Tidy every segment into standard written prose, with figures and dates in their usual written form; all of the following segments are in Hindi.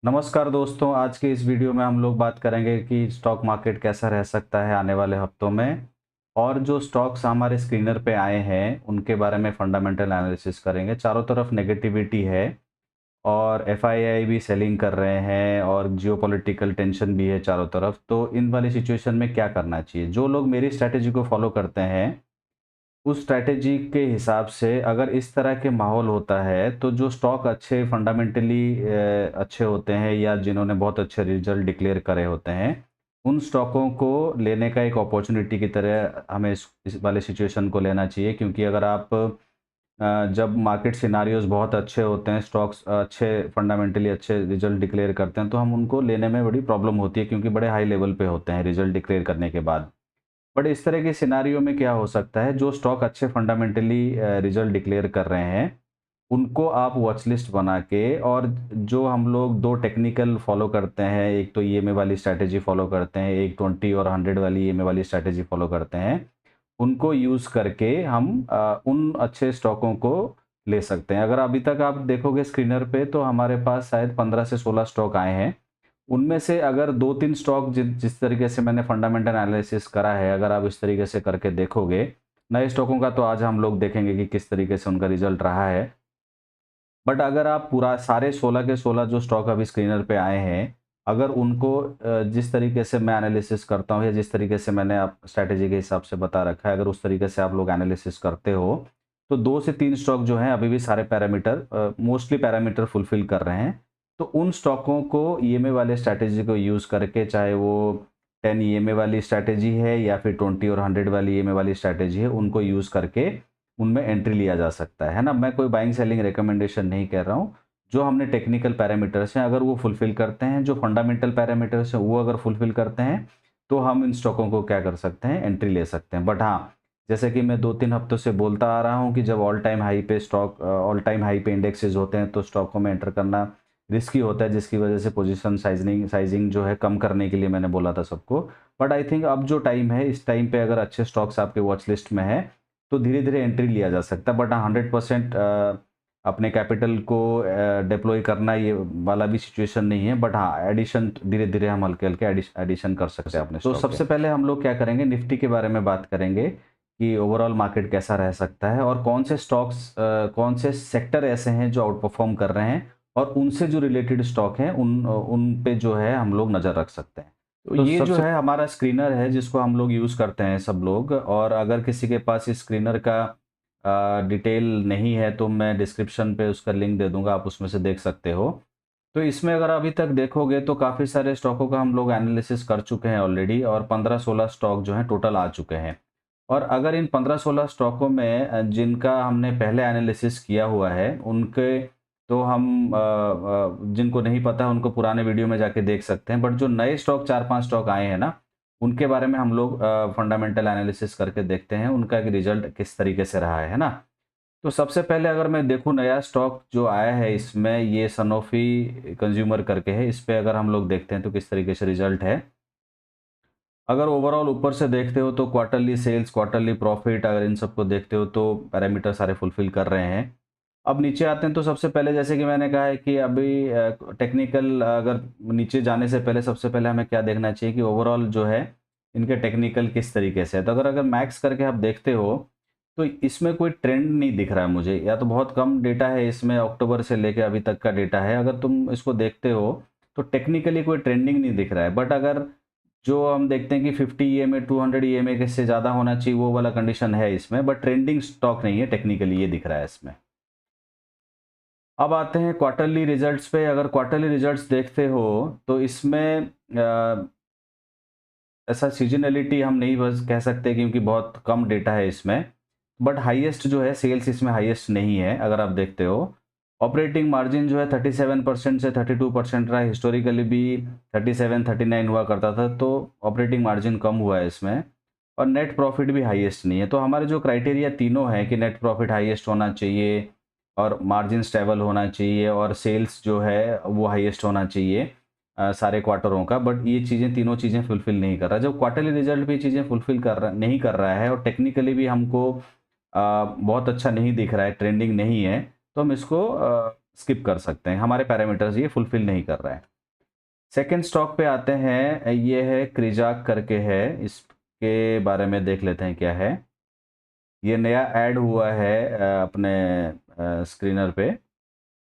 नमस्कार दोस्तों, आज के इस वीडियो में हम लोग बात करेंगे कि स्टॉक मार्केट कैसा रह सकता है आने वाले हफ्तों में। और जो स्टॉक्स हमारे स्क्रीनर पे आए हैं उनके बारे में फंडामेंटल एनालिसिस करेंगे। चारों तरफ नेगेटिविटी है और एफआईआई भी सेलिंग कर रहे हैं और जियोपॉलिटिकल टेंशन भी है चारों तरफ। तो इन वाली सिचुएशन में क्या करना चाहिए? जो लोग मेरी स्ट्रैटेजी को फॉलो करते हैं उस स्ट्रैटेजी के हिसाब से अगर इस तरह के माहौल होता है तो जो स्टॉक अच्छे फंडामेंटली अच्छे होते हैं या जिन्होंने बहुत अच्छे रिजल्ट डिक्लेयर करे होते हैं, उन स्टॉकों को लेने का एक अपॉर्चुनिटी की तरह हमें इस वाले सिचुएशन को लेना चाहिए। क्योंकि अगर आप जब मार्केट सिनारियोज बहुत अच्छे होते हैं, स्टॉक्स अच्छे फंडामेंटली अच्छे रिजल्ट डिक्लेयर करते हैं, तो हम उनको लेने में बड़ी प्रॉब्लम होती है क्योंकि बड़े हाई लेवल पे होते हैं रिजल्ट डिक्लेयर करने के बाद। बट इस तरह के सिनेरियो में क्या हो सकता है, जो स्टॉक अच्छे फंडामेंटली रिजल्ट डिक्लेयर कर रहे हैं, उनको आप वॉच लिस्ट बना के और जो हम लोग 2 टेक्निकल फॉलो करते हैं, एक तो ईएमए वाली स्ट्रैटेजी फॉलो करते हैं, एक 20 और 100 वाली ईएमए वाली स्ट्रैटेजी फॉलो करते हैं, उनको यूज़ करके हम उन अच्छे स्टॉकों को ले सकते हैं। अगर अभी तक आप देखोगे स्क्रीनर पे तो हमारे पास शायद 15 से 16 स्टॉक आए हैं। उनमें से अगर 2-3 स्टॉक जिस तरीके से मैंने फंडामेंटल एनालिसिस करा है, अगर आप इस तरीके से करके देखोगे, नए स्टॉकों का तो आज हम लोग देखेंगे कि किस तरीके से उनका रिज़ल्ट रहा है। बट अगर आप पूरा सारे 16 के 16 जो स्टॉक अभी स्क्रीनर पे आए हैं, अगर उनको जिस तरीके से मैं एनालिसिस करता हूँ या जिस तरीके से मैंने आप स्ट्रैटेजी के हिसाब से बता रखा है, अगर उस तरीके से आप लोग एनालिसिस करते हो, तो 2 से 3 स्टॉक जो हैं अभी भी सारे पैरामीटर मोस्टली पैरामीटर फुलफ़िल कर रहे हैं। तो उन स्टॉकों को ईएमए वाले स्ट्रैटेजी को यूज़ करके, चाहे वो 10 ईएमए वाली स्ट्रैटेजी है या फिर 20 और 100 वाली ईएमए वाली स्ट्रैटेजी है, उनको यूज़ करके उनमें एंट्री लिया जा सकता है ना? मैं कोई बाइंग सेलिंग रिकमेंडेशन नहीं कर रहा हूँ। जो हमने टेक्निकल पैरामीटर्स हैं, अगर वो फुलफ़िल करते हैं, जो फंडामेंटल पैरामीटर्स हैं, वो अगर फुलफ़िल करते हैं, तो हम इन स्टॉकों को क्या कर सकते हैं, एंट्री ले सकते हैं। बट हाँ, जैसे कि मैं 2-3 हफ्तों से बोलता आ रहा हूँ कि जब ऑल टाइम हाई पे इंडेक्सेस होते हैं, तो स्टॉकों में एंटर करना रिस्की होता है, जिसकी वजह से पोजीशन साइज़िंग जो है कम करने के लिए मैंने बोला था सबको। बट आई थिंक अब जो टाइम है, इस टाइम पे अगर अच्छे स्टॉक्स आपके वॉच लिस्ट में हैं, तो धीरे-धीरे एंट्री लिया जा सकता है। बट हाँ, 100% अपने कैपिटल को डिप्लॉय करना ये वाला भी सिचुएशन नहीं है। बट हाँ, एडिशन धीरे-धीरे हम हल्के-हल्के एडिशन कर सकते हैं अपने तो सबसे पहले हम लोग क्या करेंगे, निफ्टी के बारे में बात करेंगे कि ओवरऑल मार्केट कैसा रह सकता है और कौन से स्टॉक्स कौन से सेक्टर ऐसे हैं जो आउट परफॉर्म कर रहे हैं और उनसे जो रिलेटेड स्टॉक हैं उन पे जो है हम लोग नज़र रख सकते हैं। तो ये जो है हमारा स्क्रीनर है जिसको हम लोग यूज़ करते हैं सब लोग। और अगर किसी के पास इस स्क्रीनर का डिटेल नहीं है तो मैं डिस्क्रिप्शन पे उसका लिंक दे दूँगा, आप उसमें से देख सकते हो। तो इसमें अगर अभी तक देखोगे तो काफ़ी सारे स्टॉकों का हम लोग एनालिसिस कर चुके हैं ऑलरेडी और 15-16 स्टॉक जो हैं टोटल आ चुके हैं। और अगर इन 15-16 स्टॉकों में जिनका हमने पहले एनालिसिस किया हुआ है, उनके तो हम जिनको नहीं पता है उनको पुराने वीडियो में जाके देख सकते हैं। बट जो नए स्टॉक 4-5 स्टॉक आए हैं ना, उनके बारे में हम लोग फंडामेंटल एनालिसिस करके देखते हैं, उनका एक रिज़ल्ट किस तरीके से रहा है ना? तो सबसे पहले अगर मैं देखूँ नया स्टॉक जो आया है इसमें, ये सनोफी कंज्यूमर करके है। इस पे अगर हम लोग देखते हैं तो किस तरीके से रिज़ल्ट है। अगर ओवरऑल ऊपर से देखते हो तो क्वार्टरली सेल्स, क्वार्टरली प्रॉफिट, अगर इन सबको देखते हो तो पैरामीटर सारे फुलफ़िल कर रहे हैं। अब नीचे आते हैं तो सबसे पहले जैसे कि मैंने कहा है कि अभी टेक्निकल अगर नीचे जाने से पहले सबसे पहले हमें क्या देखना चाहिए कि ओवरऑल जो है इनके टेक्निकल किस तरीके से है। तो अगर अगर मैक्स करके आप देखते हो तो इसमें कोई ट्रेंड नहीं दिख रहा है मुझे, या तो बहुत कम डेटा है इसमें, अक्टूबर से लेके अभी तक का डेटा है। अगर तुम इसको देखते हो तो टेक्निकली कोई ट्रेंडिंग नहीं दिख रहा है। बट अगर जो हम देखते हैं कि 50 ईएमए 200 ईएमए के से ज़्यादा होना चाहिए, वो वाला कंडीशन है इसमें। बट ट्रेंडिंग स्टॉक नहीं है, टेक्निकली ये दिख रहा है इसमें। अब आते हैं क्वार्टरली रिजल्ट्स पे। अगर क्वार्टरली रिजल्ट्स देखते हो तो इसमें ऐसा सीज़नैलिटी हम नहीं बस कह सकते क्योंकि बहुत कम डेटा है इसमें। बट हाईएस्ट जो है सेल्स इसमें हाईएस्ट नहीं है अगर आप देखते हो। ऑपरेटिंग मार्जिन जो है 37% से 32% रहा है। हिस्टोरिकली भी 37-39 हुआ करता था, तो ऑपरेटिंग मार्जिन कम हुआ है इसमें। और नेट प्रॉफिट भी हाईएस्ट नहीं है। तो हमारे जो क्राइटेरिया तीनों हैं कि नेट प्रॉफिट हाईएस्ट होना चाहिए और मार्जिन स्टेबल होना चाहिए और सेल्स जो है वो हाईएस्ट होना चाहिए सारे क्वार्टरों का। बट ये चीज़ें तीनों चीज़ें फुलफ़िल नहीं कर रहा। जब क्वार्टरली रिज़ल्ट भी ये चीज़ें फुलफ़िल कर रहा नहीं कर रहा है और टेक्निकली भी हमको बहुत अच्छा नहीं दिख रहा है, ट्रेंडिंग नहीं है, तो हम इसको स्किप कर सकते हैं। हमारे पैरामीटर्स ये फुलफ़िल नहीं कर रहा है। सेकंड स्टॉक पे आते हैं, ये है क्रिजाक करके है, इसके बारे में देख लेते हैं क्या है। ये नया ऐड हुआ है अपने स्क्रीनर पे।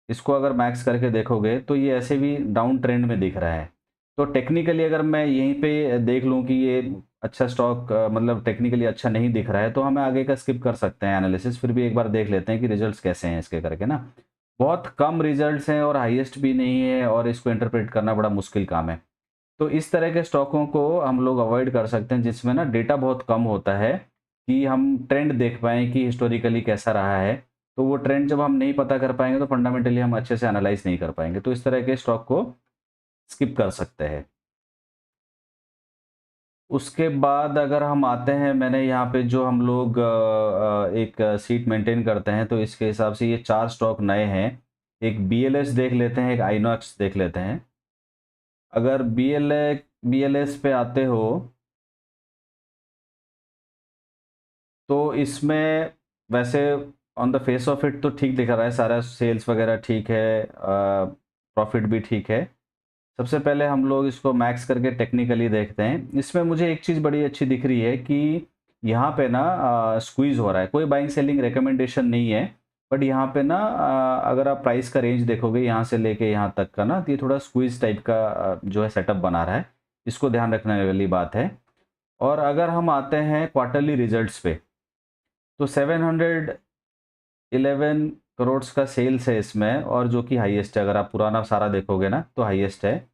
इसको अगर मैक्स करके देखोगे तो ये ऐसे भी डाउन ट्रेंड में दिख रहा है। तो टेक्निकली अगर मैं यहीं पे देख लूँ कि ये अच्छा स्टॉक मतलब टेक्निकली अच्छा नहीं दिख रहा है, तो हमें आगे का स्किप कर सकते हैं एनालिसिस, फिर भी एक बार देख लेते हैं कि रिजल्ट्स कैसे हैं इसके करके ना। बहुत कम रिजल्ट्स हैं और हाईएस्ट भी नहीं है, और इसको इंटरप्रेट करना बड़ा मुश्किल काम है। तो इस तरह के स्टॉकों को हम लोग अवॉइड कर सकते हैं जिसमें ना डेटा बहुत कम होता है, कि हम ट्रेंड देख पाएँ कि हिस्टोरिकली कैसा रहा है। तो वो ट्रेंड जब हम नहीं पता कर पाएँगे तो फंडामेंटली हम अच्छे से एनालाइज़ नहीं कर पाएँगे। तो इस तरह के स्टॉक को स्किप कर सकते हैं। उसके बाद अगर हम आते हैं, मैंने यहाँ पे जो हम लोग एक सीट मेंटेन करते हैं, तो इसके हिसाब से ये 4 स्टॉक नए हैं। एक बीएलएस देख लेते हैं, एक आइनॉक्स देख लेते हैं। अगर बीएलएस पे आते हो, तो इसमें वैसे on the face of it तो ठीक दिख रहा है, सारा सेल्स वगैरह ठीक है, प्रॉफिट भी ठीक है। सबसे पहले हम लोग इसको मैक्स करके टेक्निकली देखते हैं। इसमें मुझे एक चीज़ बड़ी अच्छी दिख रही है कि यहाँ पे ना स्क्वीज़ हो रहा है। कोई बाइंग सेलिंग रिकमेंडेशन नहीं है, बट यहाँ पे ना अगर आप प्राइस का रेंज देखोगे यहाँ से लेके यहाँ तक का ना, तो ये थोड़ा स्क्वीज़ टाइप का जो है सेटअप बना रहा है। इसको ध्यान रखने वाली बात है। और अगर हम आते हैं क्वार्टरली रिजल्ट्स पे, तो 711 करोड़ का सेल्स है इसमें, और जो कि हाईएस्ट है। अगर आप पुराना सारा देखोगे ना तो हाईएस्ट है।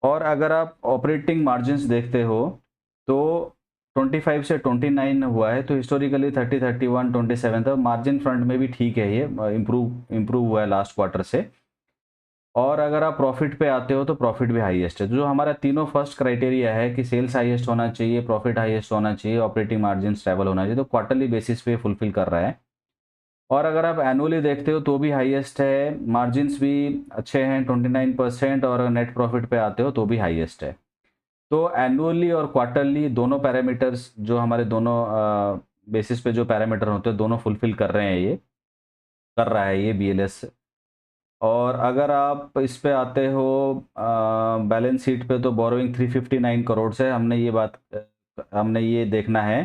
और अगर आप ऑपरेटिंग मार्जिन्स देखते हो, तो 25 से 29 हुआ है, तो हिस्टोरिकली 30, 31, 27 था। मार्जिन फ्रंट में भी ठीक है, ये इम्प्रूव हुआ है लास्ट क्वार्टर से। और अगर आप प्रॉफिट पे आते हो तो प्रॉफिट भी हाईएस्ट है। तो जो हमारा तीनों फर्स्ट क्राइटेरिया है कि सेल्स हाईएस्ट होना चाहिए, प्रॉफिट हाईएस्ट होना चाहिए, ऑपरेटिंग मार्जिन स्टेबल होना चाहिए, तो क्वार्टरली बेसिस पे फुलफिल कर रहा है। और अगर आप एनुअली देखते हो तो भी हाईएस्ट है, मार्जिन्स भी अच्छे हैं 29%, और नेट प्रॉफिट पे आते हो तो भी हाईएस्ट है। तो एनुअली और क्वार्टरली दोनों पैरामीटर्स, जो हमारे दोनों बेसिस पे जो पैरामीटर होते हैं, दोनों फुलफिल कर रहे हैं, ये कर रहा है ये बीएलएस। और अगर आप इस पे आते हो बैलेंस शीट पे, तो बोरोइंग 359 करोड़ से, हमने ये देखना है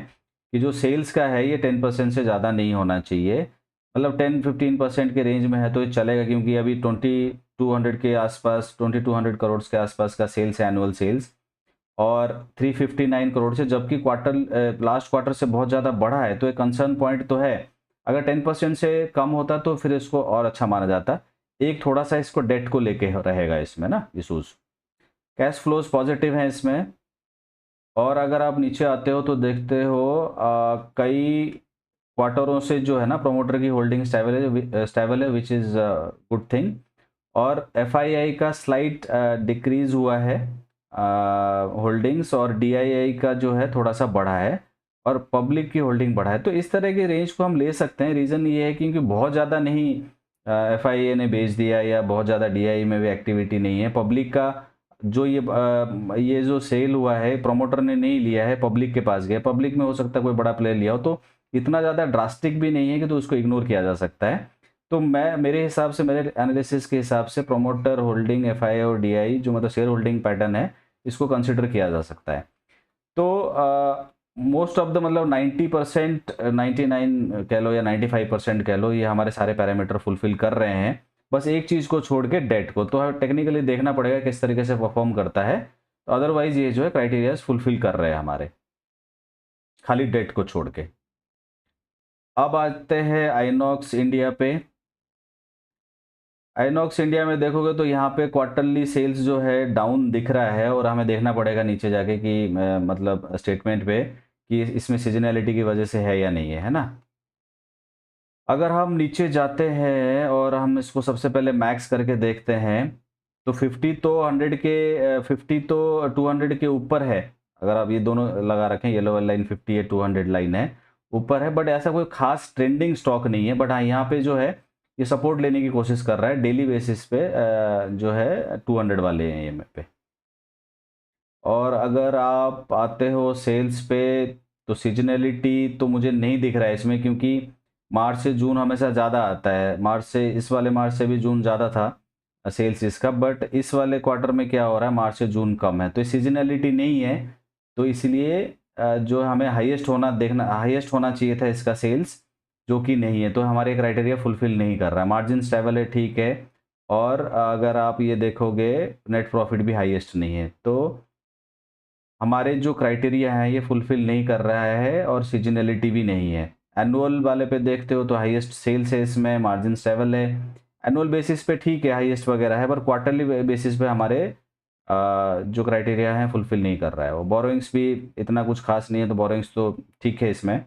कि जो सेल्स का है ये 10% से ज़्यादा नहीं होना चाहिए। मतलब 10-15% के रेंज में है तो ये चलेगा, क्योंकि अभी 2200 के आसपास, 2200 करोड़ के आसपास का सेल्स है, एनुअल सेल्स। और 359 करोड़ से, जबकि लास्ट क्वार्टर से बहुत ज़्यादा बढ़ा है, तो एक कंसर्न पॉइंट तो है। अगर 10% से कम होता तो फिर इसको और अच्छा माना जाता। एक थोड़ा-सा इसको डेट को लेके रहेगा इसमें ना इश्यूज़। कैश फ्लोज़ पॉज़िटिव हैं इसमें। और अगर आप नीचे आते हो तो देखते हो कई क्वार्टरों से जो है ना प्रमोटर की होल्डिंग स्टेबल है, व्हिच इज़ गुड थिंग। और एफआईआई का स्लाइट डिक्रीज़ हुआ है होल्डिंग्स, और डीआईआई का जो है थोड़ा-सा बढ़ा है, और पब्लिक की होल्डिंग बढ़ा है। तो इस तरह के रेंज को हम ले सकते हैं। रीज़न ये है क्योंकि बहुत ज़्यादा नहीं एफआईए ने बेच दिया, या बहुत ज़्यादा डीआई में भी एक्टिविटी नहीं है। पब्लिक का जो ये जो सेल हुआ है, प्रमोटर ने नहीं लिया है, पब्लिक के पास गया। पब्लिक में हो सकता है कोई बड़ा प्लेयर लिया हो, तो इतना ज़्यादा ड्रास्टिक भी नहीं है कि तो उसको इग्नोर किया जा सकता है। तो मेरे हिसाब से, मेरे एनालिसिस के हिसाब से, प्रमोटर होल्डिंग, एफआईआई और डीआई जो मतलब शेयर होल्डिंग पैटर्न है, इसको कंसिडर किया जा सकता है। तो मोस्ट ऑफ द मतलब 90%, 99 कह लो या 95% कह लो, ये हमारे सारे पैरामीटर फुलफिल कर रहे हैं। बस एक चीज़ को छोड़ के, डेट को, तो टेक्निकली देखना पड़ेगा किस तरीके से परफॉर्म करता है। तो अदरवाइज ये जो है क्राइटेरियाज फुलफिल कर रहे हैं हमारे, खाली डेट को छोड़ के। अब आते हैं आइनॉक्स इंडिया पे। आइनॉक्स इंडिया में देखोगे तो यहाँ पे क्वार्टरली सेल्स जो है डाउन दिख रहा है, और हमें देखना पड़ेगा नीचे जाके कि मतलब स्टेटमेंट पे, कि इसमें सीजनैलिटी की वजह से है या नहीं है ना। अगर हम नीचे जाते हैं और हम इसको सबसे पहले मैक्स करके देखते हैं, तो 50 तो 100 के 50 तो 200 के ऊपर है। अगर आप ये दोनों लगा रखें, येलो वाली लाइन 50 है, 200 लाइन है, ऊपर है, बट ऐसा कोई खास ट्रेंडिंग स्टॉक नहीं है। बट हाँ, यहाँ पे जो है ये सपोर्ट लेने की कोशिश कर रहा है डेली बेसिस पे, जो है 200 वाले एम पे। और अगर आप आते हो सेल्स पे, तो सीजनैलिटी तो मुझे नहीं दिख रहा है इसमें, क्योंकि मार्च से जून हमेशा ज़्यादा आता है। मार्च से, इस वाले मार्च से भी जून ज़्यादा था। सेल्स इसका, बट इस वाले क्वार्टर में क्या हो रहा है, मार्च से जून कम है, तो सीजनैलिटी नहीं है, तो इसलिए जो हमें हाईएस्ट होना चाहिए था इसका सेल्स, जो कि नहीं है, तो हमारे क्राइटेरिया फुलफिल नहीं कर रहा है। मार्जिन स्टेबल है, ठीक है, और अगर आप ये देखोगे नेट प्रॉफिट भी हाईएस्ट नहीं है, तो हमारे जो क्राइटेरिया हैं ये फुलफिल नहीं कर रहा है और सीजनैलिटी भी नहीं है। एनुअल वाले पे देखते हो तो हाईएस्ट सेल्स है इसमें, मार्जिन स्टेबल है। एनुअल बेसिस पे ठीक है, हाईएस्ट वगैरह है, पर क्वार्टरली बेसिस पे हमारे जो क्राइटेरिया हैं फुलफिल नहीं कर रहा है वो। बोरोइंग्स भी इतना कुछ खास नहीं है, तो बोरोइंग्स तो ठीक है इसमें।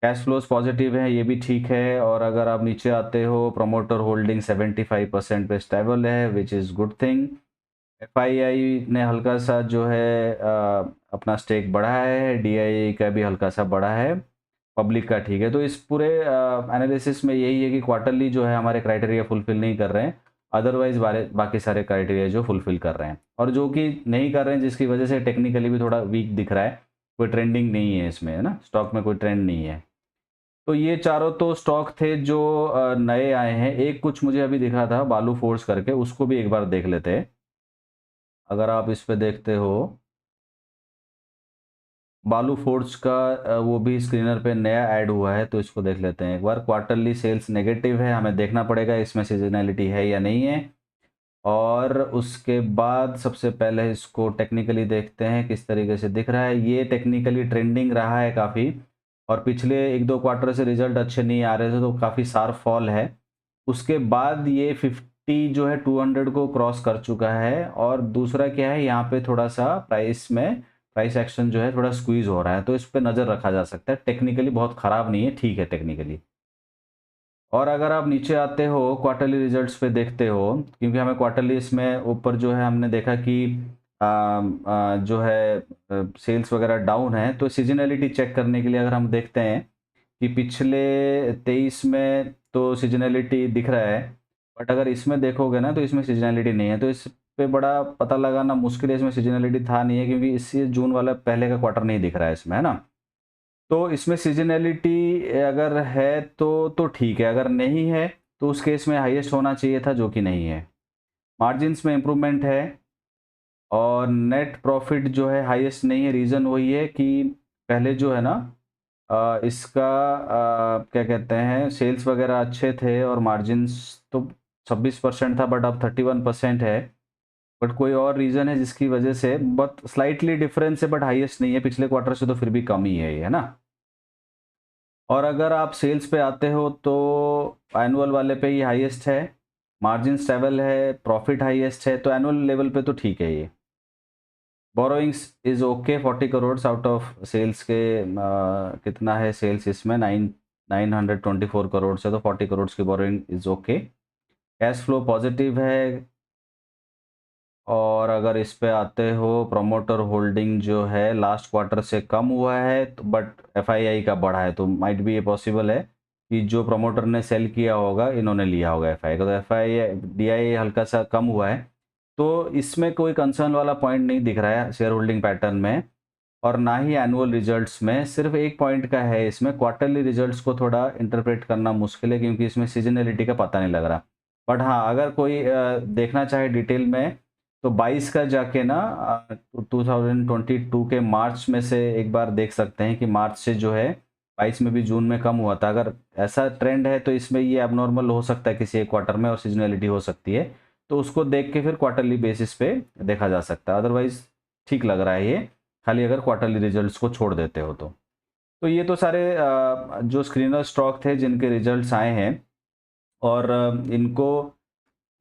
कैश फ्लोज पॉजिटिव है, ये भी ठीक है। और अगर आप नीचे आते हो, प्रमोटर होल्डिंग 75% पे स्टेबल है, which is good thing. FII ने हल्का सा जो है अपना स्टेक बढ़ाया है, डीआईआई का भी हल्का सा बढ़ा है, पब्लिक का ठीक है। तो इस पूरे एनालिसिस में यही है कि क्वार्टरली जो है हमारे क्राइटेरिया फुलफिल नहीं कर रहे हैं, अदरवाइज बाकी सारे क्राइटेरिया जो फुलफिल कर रहे हैं, और जो कि नहीं कर रहे हैं जिसकी वजह से टेक्निकली भी थोड़ा वीक दिख रहा है, कोई ट्रेंडिंग नहीं है इसमें, है ना, स्टॉक में कोई ट्रेंड नहीं है। तो ये चारों तो स्टॉक थे जो नए आए हैं। एक कुछ मुझे अभी दिखा था बालू फोर्स करके, उसको भी एक बार देख लेते हैं। अगर आप इस पे देखते हो, बालू फोर्ज का वो भी स्क्रीनर पे नया ऐड हुआ है, तो इसको देख लेते हैं एक बार। क्वार्टरली सेल्स नेगेटिव है, हमें देखना पड़ेगा इसमें सीजनैलिटी है या नहीं है। और उसके बाद सबसे पहले इसको टेक्निकली देखते हैं किस तरीके से दिख रहा है। ये टेक्निकली ट्रेंडिंग रहा है काफ़ी, और पिछले 1-2 क्वार्टर से रिजल्ट अच्छे नहीं आ रहे थे, तो काफ़ी शार्प फॉल है। उसके बाद ये 50 जो है 200 को क्रॉस कर चुका है। और दूसरा क्या है, यहाँ पे थोड़ा सा प्राइस एक्शन जो है थोड़ा स्क्वीज हो रहा है, तो इस पे नज़र रखा जा सकता है। टेक्निकली बहुत ख़राब नहीं है, ठीक है टेक्निकली। और अगर आप नीचे आते हो, क्वार्टरली रिजल्ट्स पे देखते हो, क्योंकि हमें क्वार्टरली इसमें ऊपर जो है हमने देखा कि जो है सेल्स वगैरह डाउन है, तो सीजनैलिटी चेक करने के लिए अगर हम देखते हैं कि पिछले 23 में तो सीजनैलिटी दिख रहा है, बट अगर इसमें देखोगे ना तो इसमें सीजनैलिटी नहीं है, तो इस पे बड़ा पता लगाना मुश्किल है, इसमें सीजनैलिटी था नहीं है, क्योंकि इससे जून वाला पहले का क्वार्टर नहीं दिख रहा है इसमें, है ना। तो इसमें सीजनैलिटी अगर है तो ठीक है, अगर नहीं है तो उस केस में हाईएस्ट होना चाहिए था, जो कि नहीं है। मार्जिन्स में इम्प्रूवमेंट है, और नेट प्रॉफिट जो है हाईएस्ट नहीं है। रीज़न वही है कि पहले जो है ना इसका क्या कहते हैं, सेल्स वगैरह अच्छे थे और मार्जिन्स तो 26% था, बट अब 31% है। बट कोई और रीज़न है जिसकी वजह से बट स्लाइटली डिफरेंस है, बट हाईएस्ट नहीं है पिछले क्वार्टर से, तो फिर भी कम ही है ये, है ना। और अगर आप सेल्स पे आते हो तो एनुअल वाले पे ये हाईएस्ट है, मार्जिन स्टेबल है, प्रॉफिट हाईएस्ट है, तो एनुअल लेवल पे तो ठीक है ये। Borrowings is okay, 40 crore out of sales के कितना है सेल्स इसमें, 924 करोड़ से, तो 40 करोड़ की borrowing is okay. Cash flow positive है। और अगर इस पे आते हो, प्रोमोटर होल्डिंग जो है लास्ट क्वार्टर से कम हुआ है, तो बट एफआईआई का बढ़ा है, तो माइट भी ये पॉसिबल है कि जो प्रोमोटर ने सेल किया होगा इन्होंने लिया होगा एफआई का, तो एफआई डीआई हल्का सा कम हुआ है। तो इसमें कोई कंसर्न वाला पॉइंट नहीं दिख रहा है शेयर होल्डिंग पैटर्न में, और ना ही एनुअल रिजल्ट्स में। सिर्फ एक पॉइंट का है इसमें, क्वार्टरली रिजल्ट्स को थोड़ा इंटरप्रेट करना मुश्किल है, क्योंकि इसमें सीजनैलिटी का पता नहीं लग रहा। बट हाँ, अगर कोई देखना चाहे डिटेल में, तो 22 का जाके ना 2022 के मार्च में से एक बार देख सकते हैं कि मार्च से जो है 22 में भी जून में कम हुआ था। अगर ऐसा ट्रेंड है तो इसमें ये एबनॉर्मल हो सकता है किसी एक क्वार्टर में, और सीजनैलिटी हो सकती है, तो उसको देख के फिर क्वार्टरली बेसिस पे देखा जा सकता है। अदरवाइज ठीक लग रहा है ये, खाली अगर क्वार्टरली रिजल्ट्स को छोड़ देते हो तो ये तो सारे जो स्क्रीनर स्टॉक थे जिनके रिजल्ट्स आए हैं, और इनको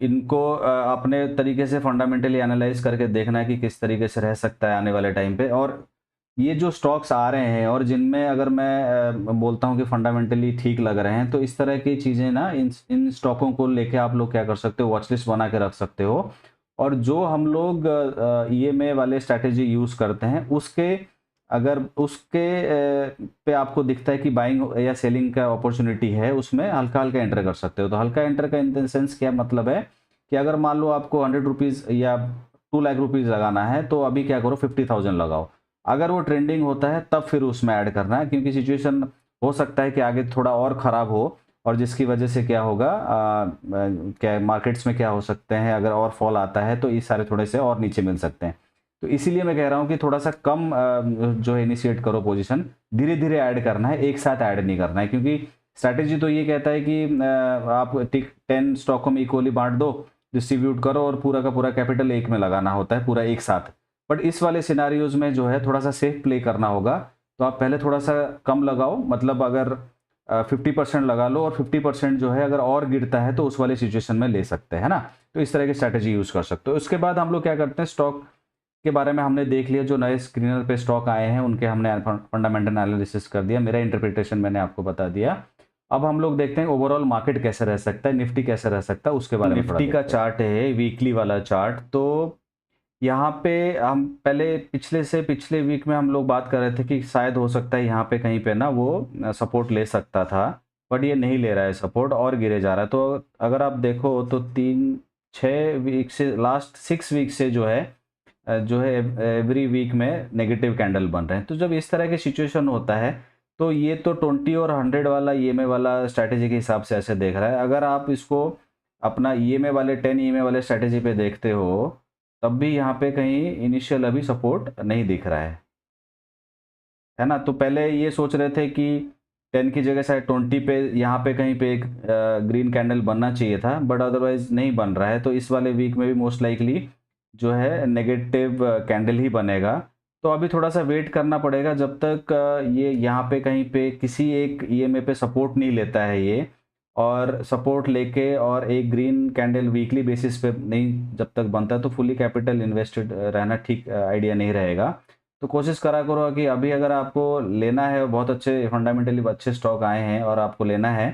इनको अपने तरीके से फंडामेंटली एनालाइज करके देखना है कि किस तरीके से रह सकता है आने वाले टाइम पे। और ये जो स्टॉक्स आ रहे हैं और जिनमें अगर मैं बोलता हूँ कि फंडामेंटली ठीक लग रहे हैं, तो इस तरह की चीज़ें ना इन स्टॉकों को लेके आप लोग क्या कर सकते हो, वॉच लिस्ट बना के रख सकते हो। और जो हम लोग ईएमए वाले स्ट्रैटेजी यूज़ करते हैं, अगर उसके पे आपको दिखता है कि बाइंग या सेलिंग का अपॉर्चुनिटी है, उसमें हल्का हल्का एंटर कर सकते हो। तो हल्का एंटर का इन द सेंस क्या मतलब है कि अगर मान लो आपको 100 रुपीज़ या 2 लाख रुपीज़ लगाना है, तो अभी क्या करो, 50,000 लगाओ। अगर वो ट्रेंडिंग होता है तब फिर उसमें ऐड करना है, क्योंकि सिचुएशन हो सकता है कि आगे थोड़ा और ख़राब हो, और जिसकी वजह से क्या होगा, क्या मार्केट्स में क्या हो सकते हैं, अगर और फॉल आता है तो ये सारे थोड़े से और नीचे मिल सकते हैं। तो इसीलिए मैं कह रहा हूँ कि थोड़ा सा कम जो है इनिशिएट करो पोजीशन, धीरे धीरे ऐड करना है, एक साथ ऐड नहीं करना है, क्योंकि स्ट्रैटेजी तो ये कहता है कि आप 10 स्टॉकों में इक्वली बांट दो, डिस्ट्रीब्यूट करो और पूरा का पूरा कैपिटल एक में लगाना होता है, पूरा एक साथ। बट इस वाले सिनारियोज में जो है थोड़ा सा सेफ प्ले करना होगा, तो आप पहले थोड़ा सा कम लगाओ, मतलब अगर 50% लगा लो और 50% जो है अगर और गिरता है तो उस वाले सिचुएशन में ले सकते हैं ना। तो इस तरह की स्ट्रैटेजी यूज कर सकते हो। उसके बाद हम लोग क्या करते हैं, स्टॉक के बारे में हमने देख लिया, जो नए स्क्रीनर पे स्टॉक आए हैं उनके हमने फंडामेंटल एनालिसिस कर दिया, मेरा इंटरप्रिटेशन मैंने आपको बता दिया। अब हम लोग देखते हैं ओवरऑल मार्केट कैसे रह सकता है, निफ्टी कैसे रह सकता है, उसके बारे में निफ्टी का चार्ट है वीकली वाला चार्ट। तो यहाँ पे हम पहले पिछले वीक में हम लोग बात कर रहे थे कि शायद हो सकता है यहाँ पे कहीं पे ना वो सपोर्ट ले सकता था, बट ये नहीं ले रहा है सपोर्ट और गिरे जा रहा है। तो अगर आप देखो तो 6 वीक से, लास्ट 6 वीक से जो है एवरी वीक में नेगेटिव कैंडल बन रहे हैं। तो जब इस तरह की सिचुएशन होता है तो ये तो 20 और 100 वाला ईएमए वाला स्ट्रैटेजी के हिसाब से ऐसे देख रहा है। अगर आप इसको अपना ईएमए वाले 10 ईएमए वाले स्ट्रैटेजी पे देखते हो, तब भी यहाँ पे कहीं इनिशियल अभी सपोर्ट नहीं दिख रहा है ना। तो पहले ये सोच रहे थे कि 10 की जगह शायद 20 पे यहाँ पे कहीं पे एक ग्रीन कैंडल बनना चाहिए था, बट अदरवाइज नहीं बन रहा है। तो इस वाले वीक में भी मोस्ट लाइकली जो है नेगेटिव कैंडल ही बनेगा। तो अभी थोड़ा सा वेट करना पड़ेगा जब तक ये यहाँ पे कहीं पे किसी एक ईएमए पे सपोर्ट नहीं लेता है ये, और सपोर्ट लेके और एक ग्रीन कैंडल वीकली बेसिस पे नहीं जब तक बनता है, तो फुली कैपिटल इन्वेस्टेड रहना ठीक आइडिया नहीं रहेगा। तो कोशिश करा करो कि अभी अगर आपको लेना है, बहुत अच्छे फंडामेंटली अच्छे स्टॉक आए हैं और आपको लेना है,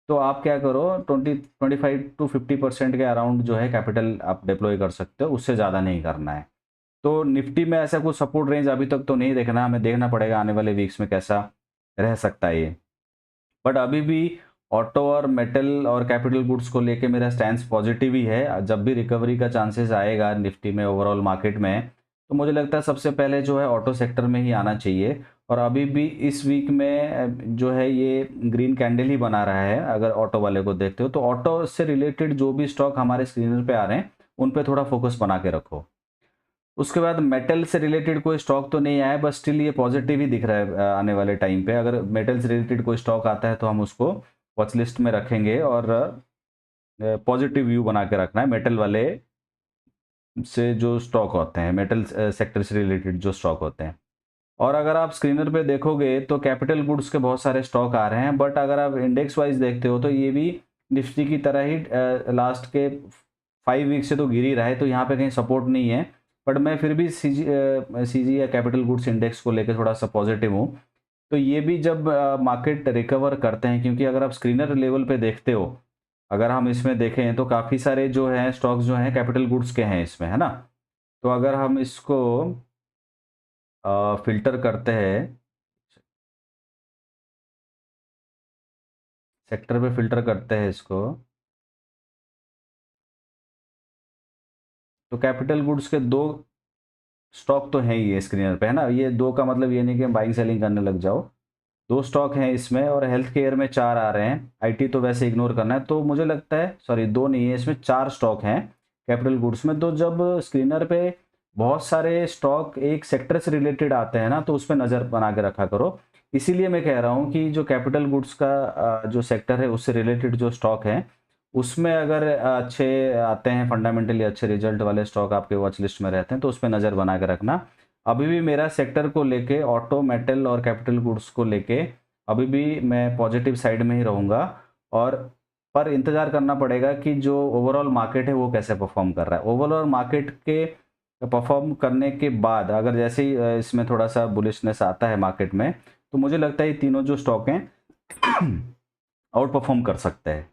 तो आप क्या करो, 25 to 50% के अराउंड जो है कैपिटल आप डिप्लॉय कर सकते हो, उससे ज़्यादा नहीं करना है। तो निफ्टी में ऐसा कुछ सपोर्ट रेंज अभी तक तो नहीं देखना, हमें देखना पड़ेगा आने वाले वीक्स में कैसा रह सकता है ये। बट अभी भी ऑटो और मेटल और कैपिटल गुड्स को लेके मेरा स्टैंस पॉजिटिव ही है। जब भी रिकवरी का चांसेस आएगा निफ्टी में ओवरऑल मार्केट में, तो मुझे लगता है सबसे पहले जो है ऑटो सेक्टर में ही आना चाहिए। और अभी भी इस वीक में जो है ये ग्रीन कैंडल ही बना रहा है, अगर ऑटो वाले को देखते हो तो ऑटो से रिलेटेड जो भी स्टॉक हमारे स्क्रीनर पे आ रहे हैं उन पे थोड़ा फोकस बना के रखो। उसके बाद मेटल से रिलेटेड कोई स्टॉक तो नहीं आया, बस स्टिल ये पॉजिटिव ही दिख रहा है आने वाले टाइम पे। अगर मेटल से रिलेटेड कोई स्टॉक आता है तो हम उसको वॉच लिस्ट में रखेंगे, और पॉजिटिव व्यू बना के रखना है मेटल वाले से जो स्टॉक होते हैं, मेटल सेक्टर से रिलेटेड जो स्टॉक होते हैं। और अगर आप स्क्रीनर पे देखोगे तो कैपिटल गुड्स के बहुत सारे स्टॉक आ रहे हैं, बट अगर आप इंडेक्स वाइज देखते हो तो ये भी निफ्टी की तरह ही लास्ट के 5 वीक से तो गिर ही रहा है, तो यहाँ पे कहीं सपोर्ट नहीं है। बट मैं फिर भी सीजी या कैपिटल गुड्स इंडेक्स को लेकर थोड़ा सा पॉजिटिव हूँ। तो ये भी जब मार्केट रिकवर करते हैं, क्योंकि अगर आप स्क्रीनर लेवल पे देखते हो, अगर हम इसमें देखें तो काफ़ी सारे जो हैं स्टॉक्स जो हैं कैपिटल गुड्स के हैं इसमें, है ना। तो अगर हम इसको फिल्टर करते हैं, सेक्टर पे फिल्टर करते हैं इसको, तो कैपिटल गुड्स के दो स्टॉक तो हैं ही है स्क्रीनर पे, है ना। ये दो का मतलब ये नहीं कि बाइंग सेलिंग करने लग जाओ, दो स्टॉक हैं इसमें, और हेल्थ केयर में 4 आ रहे हैं। आईटी तो वैसे इग्नोर करना है, तो मुझे लगता है, सॉरी दो नहीं है, इसमें 4 स्टॉक हैं कैपिटल गुड्स में। तो जब स्क्रीनर पे बहुत सारे स्टॉक एक सेक्टर से रिलेटेड आते हैं ना, तो उस पर नज़र बना के रखा करो। इसीलिए मैं कह रहा हूँ कि जो कैपिटल गुड्स का जो सेक्टर है उससे रिलेटेड जो स्टॉक हैं, उसमें अगर अच्छे आते हैं, फंडामेंटली अच्छे रिजल्ट वाले स्टॉक आपके वॉच लिस्ट में रहते हैं, तो उस पर नज़र बना के रखना। अभी भी मेरा सेक्टर को लेके, ऑटो मेटल और कैपिटल गुड्स को लेके अभी भी मैं पॉजिटिव साइड में ही रहूँगा। और पर इंतज़ार करना पड़ेगा कि जो ओवरऑल मार्केट है वो कैसे परफॉर्म कर रहा है। ओवरऑल मार्केट के परफॉर्म करने के बाद अगर जैसे ही इसमें थोड़ा सा बुलिशनेस आता है मार्केट में, तो मुझे लगता है ये तीनों जो स्टॉक हैं आउट परफॉर्म कर सकते हैं।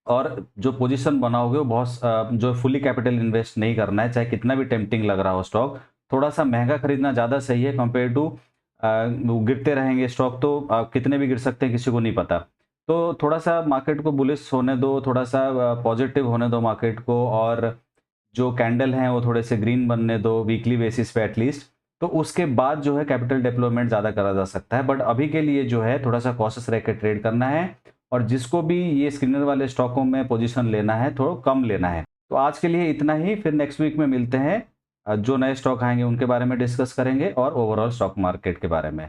और जो पोजीशन बनाओगे वो बहुत जो फुली कैपिटल इन्वेस्ट नहीं करना है, चाहे कितना भी टेम्पटिंग लग रहा हो स्टॉक। थोड़ा सा महंगा खरीदना ज़्यादा सही है कंपेयर टू गिरते रहेंगे स्टॉक, तो कितने भी गिर सकते हैं किसी को नहीं पता। तो थोड़ा सा मार्केट को बुलिश होने दो, थोड़ा सा पॉजिटिव होने दो मार्केट को, और जो कैंडल हैं वो थोड़े से ग्रीन बनने दो वीकली बेसिस पे एटलीस्ट। तो उसके बाद जो है कैपिटल डिप्लॉयमेंट ज़्यादा करा जा सकता है। बट अभी के लिए जो है थोड़ा-सा कॉशियस रह के ट्रेड करना है और जिसको भी ये स्क्रीनर वाले स्टॉकों में पोजीशन लेना है, थोड़ा कम लेना है। तो आज के लिए इतना ही, फिर नेक्स्ट वीक में मिलते हैं। जो नए स्टॉक आएँगे उनके बारे में डिस्कस करेंगे और ओवरऑल स्टॉक मार्केट के बारे में।